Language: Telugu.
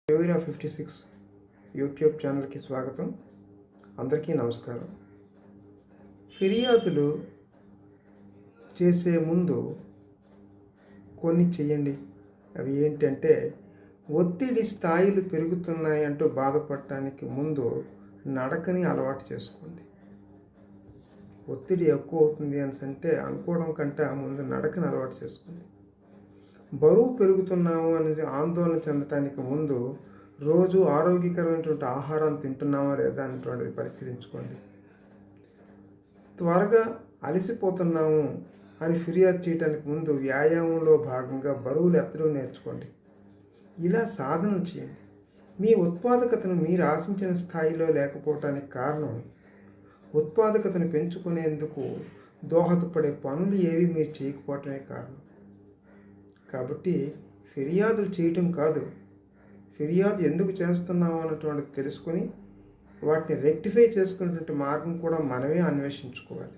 Behavior 56 యూట్యూబ్ ఛానల్కి స్వాగతం. అందరికీ నమస్కారం. ఫిర్యాదులు చేసే ముందు కొన్ని చేయండి. అవి ఏంటంటే, ఒత్తిడి స్థాయిలు పెరుగుతున్నాయి అంటూ బాధపడటానికి ముందు నడకని అలవాటు చేసుకోండి. ఒత్తిడి ఎక్కువ అవుతుంది అంటే అనుకోవడం కంటే ముందు నడకని అలవాటు చేసుకోండి. బరువు పెరుగుతున్నాము అనేది ఆందోళన చెందటానికి ముందు రోజు ఆరోగ్యకరమైనటువంటి ఆహారం తింటున్నామా లేదా అనేటువంటిది పరిశీలించుకోండి. త్వరగా అలసిపోతున్నాము అని ఫిర్యాదు చేయడానికి ముందు వ్యాయామంలో భాగంగా బరువులు ఎత్తడం నేర్చుకోండి. ఇలా సాధన చేయండి. మీ ఉత్పాదకతను మీరు ఆశించిన స్థాయిలో లేకపోవటానికి కారణం ఉత్పాదకతను పెంచుకునేందుకు దోహదపడే పనులు ఏవి మీరు చేయకపోవటమే కారణం. కాబట్టి ఫిర్యాదులు చేయటం కాదు, ఫిర్యాదు ఎందుకు చేస్తున్నాము అన్నటువంటిది తెలుసుకొని వాటిని రెక్టిఫై చేసుకునేటువంటి మార్గం కూడా మనమే అన్వేషించుకోవాలి.